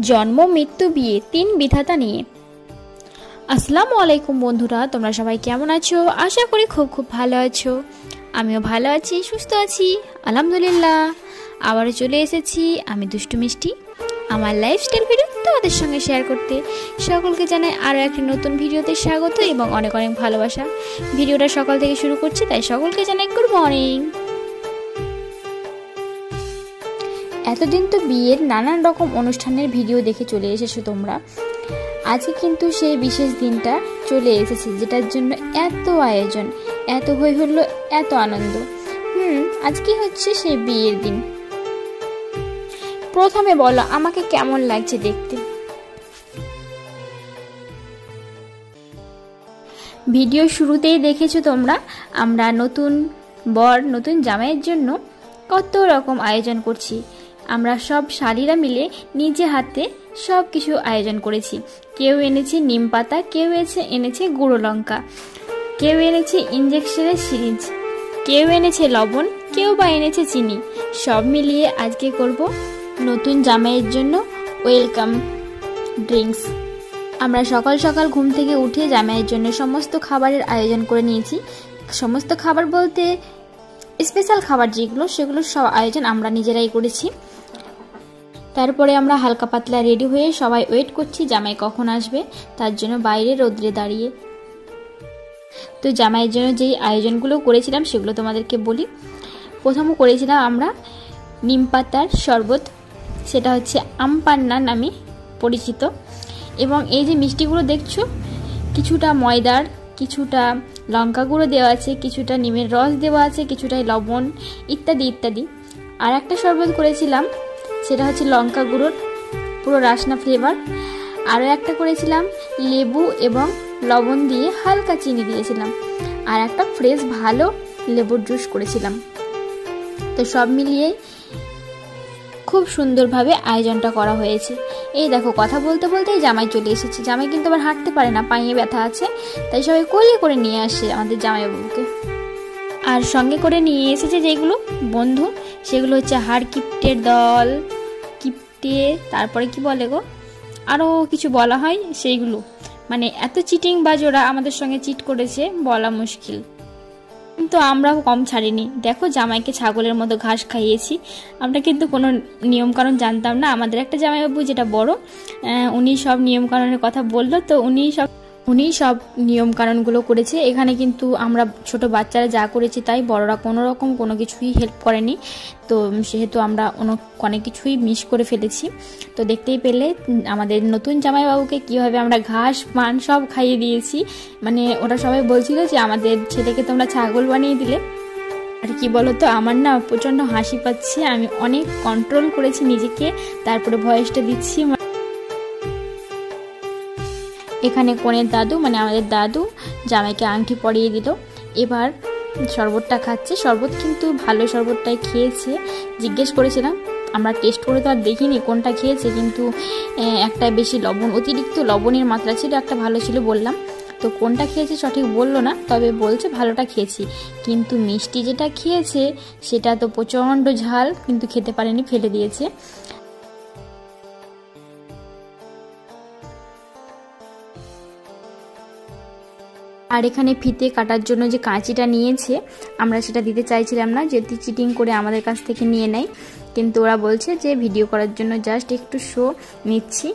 জন্ম মৃত্যু বিয়ে তিন বিধাতা নিয়ে। আসসালামু আলাইকুম বন্ধুরা, তোমরা সবাই কেমন আছো? আশা করি খুব ভালো আছো। আমিও ভালো আছি, সুস্থ আছি, আলহামদুলিল্লাহ। আবারও চলে এসেছি আমি দুষ্টু মিষ্টি আমার লাইফস্টাইল ভিডিও তোমাদের সঙ্গে শেয়ার করতে। সকলকে জানাই আরও একটি নতুন ভিডিওতে স্বাগত এবং অনেক অনেক ভালোবাসা। ভিডিওটা সকাল থেকে শুরু করছি, তাই সকলকে জানাই গুড মর্নিং। এতদিন তো বিয়ের নানান রকম অনুষ্ঠানের ভিডিও দেখে চলে এসেছো তোমরা। আজকে কিন্তু সেই বিশেষ দিনটা চলে এসেছে, যেটার জন্য এত আয়োজন, এত হই হলো, এত আনন্দ। আজকে হচ্ছে সেই বিয়ের দিন। প্রথমে বলো আমাকে কেমন লাগছে দেখতে? ভিডিও শুরুতেই দেখেছো তোমরা, আমরা নতুন বর নতুন জামাইয়ের জন্য কত রকম আয়োজন করছি। আমরা সব শালীরা মিলে নিজে হাতে সব কিছু আয়োজন করেছি। কেউ এনেছে নিম পাতা, কেউ এনেছে গুঁড়ো লঙ্কা, কেউ এনেছে ইঞ্জেকশনের সিরিঞ্জ, কেউ এনেছে লবণ, কেউ বা এনেছে চিনি। সব মিলিয়ে আজকে করব নতুন জামাইয়ের জন্য ওয়েলকাম ড্রিঙ্কস। আমরা সকাল সকাল ঘুম থেকে উঠে জামাইয়ের জন্য সমস্ত খাবারের আয়োজন করে নিয়েছি। সমস্ত খাবার বলতে স্পেশাল খাবার যেগুলো, সেগুলো সব আয়োজন আমরা নিজেরাই করেছি। তারপরে আমরা হালকা পাতলা রেডি হয়ে সবাই ওয়েট করছি জামাই কখন আসবে, তার জন্য বাইরে রোদ্রে দাঁড়িয়ে। তো জামাইয়ের জন্য যেই আয়োজনগুলো করেছিলাম সেগুলো তোমাদেরকে বলি। প্রথম করেছিলাম আমরা নিম পাতার শরবত, সেটা হচ্ছে আমপান্না নামে পরিচিত। এবং এই যে মিষ্টিগুলো দেখছো, কিছুটা ময়দার, কিছুটা লঙ্কা গুঁড়ো দেওয়া আছে, কিছুটা নিমের রস দেওয়া আছে, কিছুটা লবণ, ইত্যাদি ইত্যাদি। আর একটা শরবত করেছিলাম, সেটা হচ্ছে লঙ্কা গুঁড়োর পুরো রাসনা ফ্লেভার। আরও একটা করেছিলাম লেবু এবং লবণ দিয়ে হালকা চিনি দিয়েছিলাম। আর একটা ফ্রেশ ভালো লেবুর জুস করেছিলাম। তো সব মিলিয়ে খুব সুন্দরভাবে আয়োজনটা করা হয়েছে। এই দেখো, কথা বলতে বলতেই জামাই চলে এসেছে। জামাই কিন্তু আবার হাঁটতে পারে না, পায়ে ব্যথা আছে, তাই সবাই কোলে করে নিয়ে আসে আমাদের জামাইবাবুকে। আর সঙ্গে করে নিয়ে এসেছে যেগুলো বন্ধু, সেগুলো হচ্ছে হাড় কিপ্টের দল, কিপ্টে, তারপরে কি বলে গো, আরও কিছু বলা হয় সেইগুলো। মানে এত চিটিং বাজোরা আমাদের সঙ্গে চিট করেছে, বলা মুশকিল। কিন্তু আমরাও কম ছাড়িনি। দেখো, জামাইকে ছাগলের মতো ঘাস খাইয়েছি। আমরা কিন্তু কোনো নিয়মকানুন জানতাম না। আমাদের একটা জামাইবাবু যেটা বড়, উনি সব নিয়মকানুনের কথা বললো, তো উনি সব নিয়মকানুনগুলো করেছে। এখানে কিন্তু আমরা ছোট বাচ্চারা যা করেছি তাই, বড়রা কোনো রকম কোনো কিছুই হেল্প করেনি। তো সেহেতু আমরা অনেক কিছুই মিস করে ফেলেছি। তো দেখতেই পেলে আমাদের নতুন জামাইবাবুকে কীভাবে আমরা ঘাস পান সব খাইয়ে দিয়েছি। মানে ওরা সবাই বলছিল যে আমাদের ছেলেকে তোমরা ছাগল বানিয়ে দিলে। আর কি বলো তো, আমার না প্রচণ্ড হাসি পাচ্ছে। আমি অনেক কন্ট্রোল করেছি নিজেকে, তারপরে ভয়েসটা দিচ্ছি। এখানে কনের দাদু, মানে আমাদের দাদু, জামাইকে আংটি পরিয়ে দিল। এবার শরবতটা খাচ্ছে। শরবত কিন্তু ভালো শরবতটাই খেয়েছে। জিজ্ঞেস করেছিলাম, আমরা টেস্ট করে তো আর দেখিনি কোনটা খেয়েছে, কিন্তু একটা বেশি লবণ, অতিরিক্ত লবণের মাত্রা ছিল, একটা ভালো ছিল বললাম। তো কোনটা খেয়েছে সঠিক বললো না, তবে বলছে ভালোটা খেয়েছি। কিন্তু মিষ্টি যেটা খেয়েছে সেটা তো প্রচণ্ড ঝাল, কিন্তু খেতে পারেনি, ফেলে দিয়েছে। আর এখানে ফিতে কাটার জন্য যে কাঁচিটা নিয়েছে, আমরা সেটা দিতে চাইছিলাম না, যদি চিটিং করে আমাদের কাছ থেকে নিয়ে নেয়। কিন্তু ওরা বলছে যে ভিডিও করার জন্য জাস্ট একটু শো নিচ্ছি।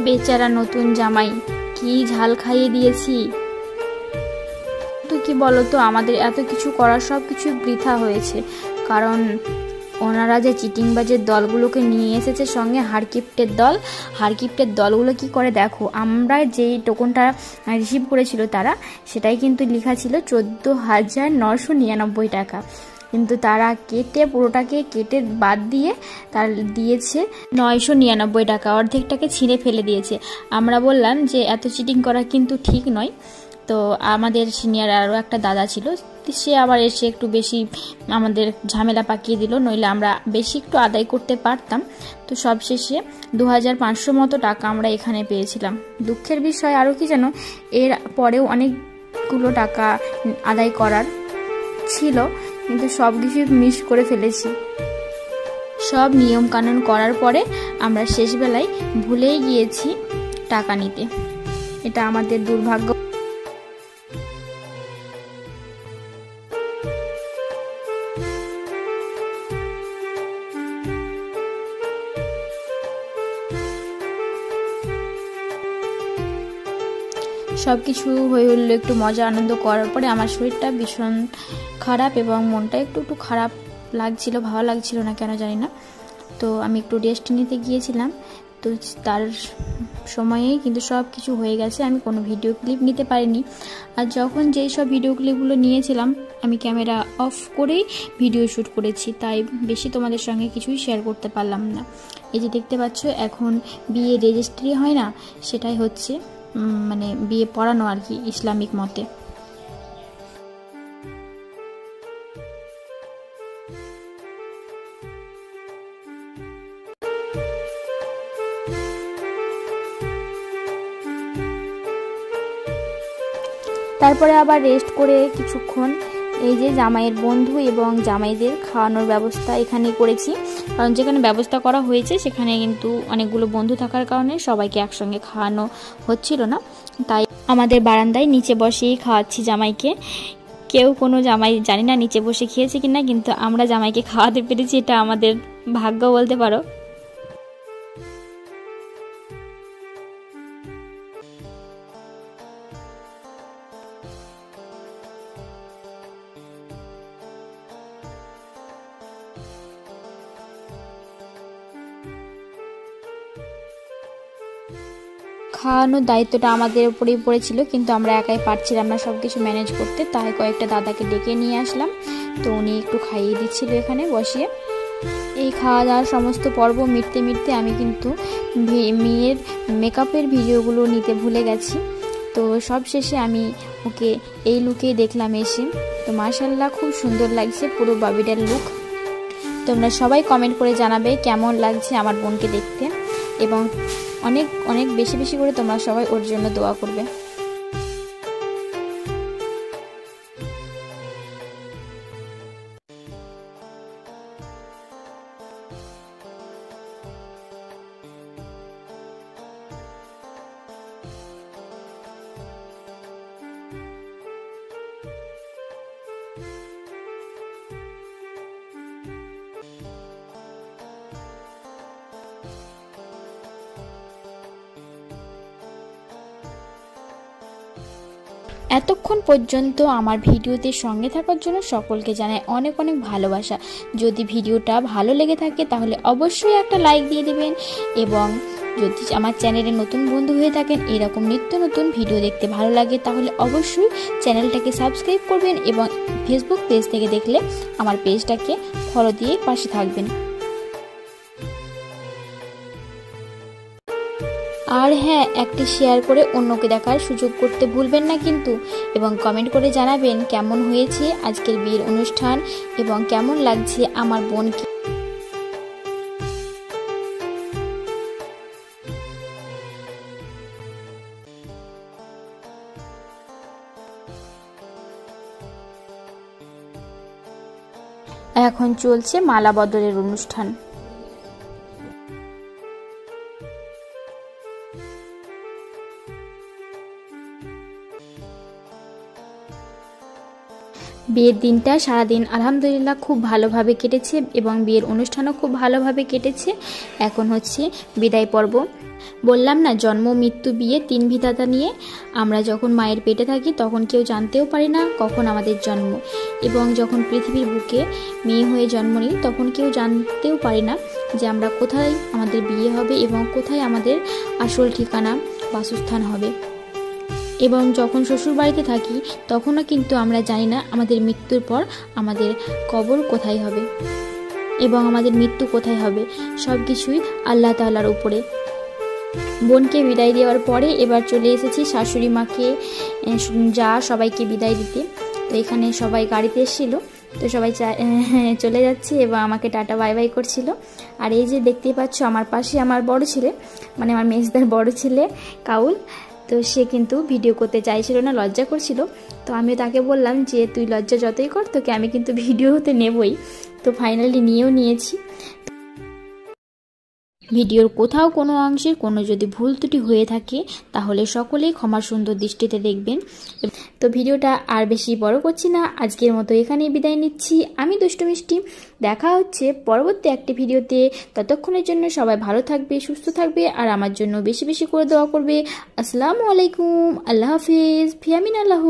বেচারা নতুন জামাই, কি ঝাল খাইয়ে দিয়েছি। তো কি বলতো, আমাদের এত কিছু করার সব কিছু বৃথা হয়েছে। কারণ ওনারা যে চিটিংবাজের দলগুলোকে নিয়ে এসেছে সঙ্গে, হাড়কিপ্টের দলগুলো কি করে দেখো, আমরা যেই টোকনটা রিসিভ করেছিল তারা, সেটাই কিন্তু লেখা ছিল 14,999 টাকা। কিন্তু তারা পুরোটাকে কেটে বাদ দিয়ে তার দিয়েছে 999 টাকা, অর্ধেকটাকে ছিঁড়ে ফেলে দিয়েছে। আমরা বললাম যে এত চিটিং করা কিন্তু ঠিক নয়। তো আমাদের সিনিয়র আরও একটা দাদা ছিল, সে আবার এসে একটু বেশি আমাদের ঝামেলা পাকিয়ে দিল, নইলে আমরা বেশি একটু আদায় করতে পারতাম। তো সবশেষে 2500 মতো টাকা আমরা এখানে পেয়েছিলাম। দুঃখের বিষয় আরও কি যেন, এর পরেও অনেকগুলো টাকা আদায় করার ছিল, কিন্তু সব কিছু মিস করে ফেলেছি। সব নিয়ম কানুন করার পরে আমরা শেষবেলায় ভুলেই গিয়েছি টাকা নিতে। এটা আমাদের দুর্ভাগ্য। সব কিছু হয়ে হলো একটু মজা আনন্দ করার পরে আমার শরীরটা ভীষণ খারাপ এবং মনটা একটু খারাপ লাগছিল, ভালো লাগছিল না কেন জানি না। তো আমি একটু রেস্ট নিতে গিয়েছিলাম, তো তার সময়েই কিন্তু সব কিছু হয়ে গেছে। আমি কোনো ভিডিও ক্লিপ নিতে পারিনি, আর যখন যেই সব ভিডিও ক্লিপগুলো নিয়েছিলাম আমি ক্যামেরা অফ করেই ভিডিও শ্যুট করেছি, তাই বেশি তোমাদের সঙ্গে কিছুই শেয়ার করতে পারলাম না। এই যে দেখতে পাচ্ছ এখন বিয়ে রেজিস্ট্রি হয় না, সেটাই হচ্ছে, মানে বিয়ে পড়ানো আর কি ইসলামিক মতে। তারপরে আবার রেস্ট করে কিছুক্ষণ এই যে জামাইয়ের বন্ধু এবং জামাইদের খাওয়ানোর ব্যবস্থা এখানে করেছি, কারণ যেখানে ব্যবস্থা করা হয়েছে সেখানে কিন্তু অনেকগুলো বন্ধু থাকার কারণে সবাইকে একসঙ্গে খাওয়ানো হচ্ছিল না, তাই আমাদের বারান্দায় নিচে বসেই খাওয়াচ্ছি জামাইকে। কেউ কোনো জামাই জানি না নিচে বসে খেয়েছে কিনা, কিন্তু আমরা জামাইকে খাওয়াতে পেরেছি, এটা আমাদের ভাগ্য বলতে পারো। খাওয়ানোর দায়িত্বটা আমাদের উপরেই পড়েছিল, কিন্তু আমরা একাই পারছিলাম না সব কিছু ম্যানেজ করতে, তাই কয়েকটা দাদাকে ডেকে নিয়ে আসলাম। তো উনি একটু খাইয়ে দিচ্ছিল এখানে বসিয়ে। এই খাওয়া দাওয়ার সমস্ত পর্ব মিটতে মিটতে আমি কিন্তু মেয়ের মেকআপের ভিডিওগুলো নিতে ভুলে গেছি। তো সব শেষে আমি ওকে এই লুকেই দেখলাম এসে। তো মাশাআল্লাহ খুব সুন্দর লাগছে পুরো বাবিটার লুক। তোমরা সবাই কমেন্ট করে জানাবে কেমন লাগছে আমার বোনকে দেখতে, এবং অনেক অনেক বেশি বেশি করে তোমরা সবাই ওর জন্য দোয়া করবে। এতক্ষণ পর্যন্ত আমার ভিডিওতে সঙ্গে থাকার জন্য সকলকে জানাই অনেক অনেক ভালোবাসা। যদি ভিডিওটা ভালো লেগে থাকে তাহলে অবশ্যই একটা লাইক দিয়ে দিবেন, এবং যদি আমার চ্যানেলে নতুন বন্ধু হয়ে থাকেন, এরকম নিত্য নতুন ভিডিও দেখতে ভালো লাগে তাহলে অবশ্যই চ্যানেলটাকে সাবস্ক্রাইব করবেন, এবং ফেসবুক পেজ থেকে দেখলে আমার পেজটাকে ফলো দিয়ে পাশে থাকবেন। আর হ্যাঁ, একটি শেয়ার করে অন্যকে দেখার সুযোগ করতে ভুলবেন না কিন্তু, এবং কমেন্ট করে জানাবেন কেমন হয়েছে আজকের বিয়ের অনুষ্ঠান এবং কেমন লাগছে আমার বোনকে। এখন চলছে মালা বদলের অনুষ্ঠান। বিয়ের দিনটা সারাদিন আলহামদুলিল্লাহ খুব ভালোভাবে কেটেছে, এবং বিয়ের অনুষ্ঠানও খুব ভালোভাবে কেটেছে। এখন হচ্ছে বিদায় পর্ব। বললাম না, জন্ম মৃত্যু বিয়ে 3 বিধাতা নিয়ে। আমরা যখন মায়ের পেটে থাকি তখন কেউ জানতেও পারি না কখন আমাদের জন্ম, এবং যখন পৃথিবীর বুকে মেয়ে হয়ে জন্ম নিই তখন কেউ জানতেও পারি না যে আমরা কোথায় আমাদের বিয়ে হবে এবং কোথায় আমাদের আসল ঠিকানা বাসস্থান হবে। এবং যখন শ্বশুর বাড়িতে থাকি তখনও কিন্তু আমরা জানি না আমাদের মৃত্যুর পর আমাদের কবর কোথায় হবে এবং আমাদের মৃত্যু কোথায় হবে। সব কিছুই আল্লাহ তাআলার উপরে। বোনকে বিদায় দেওয়ার পরে এবার চলে এসেছি শাশুড়ি মাকে, যা সবাইকে বিদায় দিতে। তো এখানে সবাই গাড়িতে এসেছিল, তো সবাই চলে যাচ্ছে এবং আমাকে টাটা বাই বাই করছিল। আর এই যে দেখতেই পাচ্ছ আমার পাশে আমার বড় ছেলে, মানে আমার মেজদার বড় ছেলে কাউল, তো সে কিন্তু ভিডিও করতে চাইছিল না, লজ্জা করছিল। তো আমি তাকে বললাম যে তুই লজ্জা যতই কর, তোকে আমি কিন্তু ভিডিও হতে নেবই। তো ফাইনালি নিয়েও নিয়েছি। ভিডিওর কোথাও কোনো অংশের কোনো যদি ভুল ত্রুটি হয়ে থাকে তাহলে সকলেই ক্ষমার সুন্দর দৃষ্টিতে দেখবেন। তো ভিডিওটা আর বেশি বড় করছি না, আজকের মতো এখানেই বিদায় নিচ্ছি। আমি দুষ্টু মিষ্টি, দেখা হচ্ছে পরবর্তী একটি ভিডিওতে। ততক্ষণের জন্য সবাই ভালো থাকবে, সুস্থ থাকবে আর আমার জন্য বেশি বেশি করে দোয়া করবে। আসসালামু আলাইকুম, আল্লাহ হাফিজ, ফি আমিন আল্লাহ।